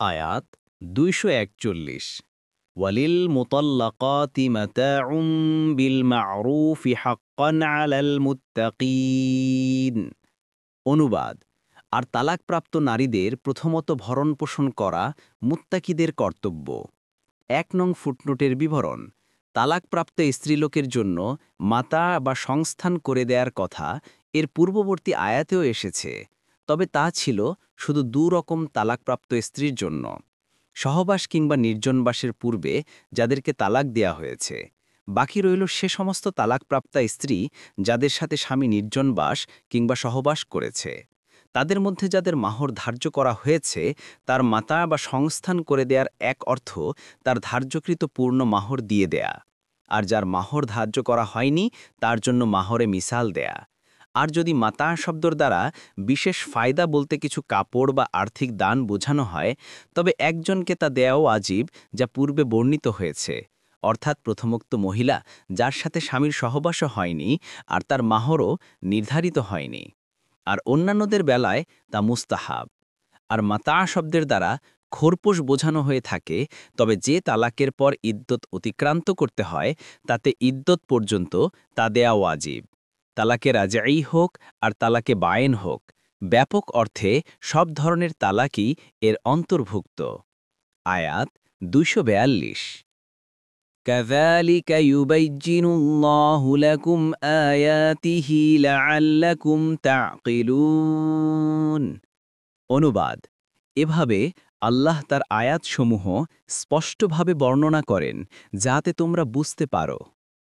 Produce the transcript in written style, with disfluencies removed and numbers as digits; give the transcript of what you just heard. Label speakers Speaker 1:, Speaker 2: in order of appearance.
Speaker 1: আয়াত ২৪১ ওয়ালিল মুতাল্লাকাতি মাতাউম বিল মা'রুফি হাক্কান আলাল মুত্তাকিন। অনুবাদ: আর তালাকপ্রাপ্ত নারীদের প্রথমত ভরণ-পোষণ করা মুত্তাকিদের কর্তব্য। ১ নং ফুটনোটের বিবরণ: তালাকপ্রাপ্ত স্ত্রীলোকের জন্য মাতা বা সংস্থান করে দেয়ার কথা এর পূর্ববর্তী আয়াতেও এসেছে, তবে তা ছিল শুধু দুরকম তালাকপ্রাপ্ত স্ত্রীর জন্য। সহবাস কিংবা নির্জনবাসের পূর্বে যাদেরকে তালাক দেয়া হয়েছে। বাকি রইল সে সমস্ত তালাকপ্রাপ্তা স্ত্রী যাদের সাথে স্বামী নির্জনবাস কিংবা সহবাস করেছে। তাদের মধ্যে যাদের মাহর ধার্য করা হয়েছে তার মাতা বা সংস্থান করে দেয়ার এক অর্থ তার ধার্যকৃত পূর্ণ মাহর দিয়ে দেয়া, আর যার মাহর ধার্য করা হয়নি তার জন্য মাহরে মিসাল দেয়া। আর যদি মাতা শব্দর দ্বারা বিশেষ ফায়দা বলতে কিছু কাপড় বা আর্থিক দান বোঝানো হয়, তবে একজনকে তা দেয়াও আজীব, যা পূর্বে বর্ণিত হয়েছে, অর্থাৎ প্রথমোক্ত মহিলা যার সাথে স্বামীর সহবাসও হয়নি আর তার মাহরও নির্ধারিত হয়নি। আর অন্যান্যদের বেলায় তা মুস্তাহাব। আর মাতা শব্দের দ্বারা খোরপোশ বোঝানো হয়ে থাকে, তবে যে তালাকের পর ইদ্যত অতিক্রান্ত করতে হয় তাতে ইদ্যত পর্যন্ত তা দেয়া ওয়াজিব। তালাকে রাজাই হোক আর তালাকে বায়েন হোক, ব্যাপক অর্থে সব ধরনের তালাকই এর অন্তর্ভুক্ত। আয়াত ২৪২ কাযালিকা ইউবাইজ্জিনুল্লাহু লাকুম আয়াতিহি লাআল্লাকুম তা'কিলুন। অনুবাদ: এভাবে আল্লাহ তার আয়াতসমূহ স্পষ্টভাবে বর্ণনা করেন যাতে তোমরা বুঝতে পারো।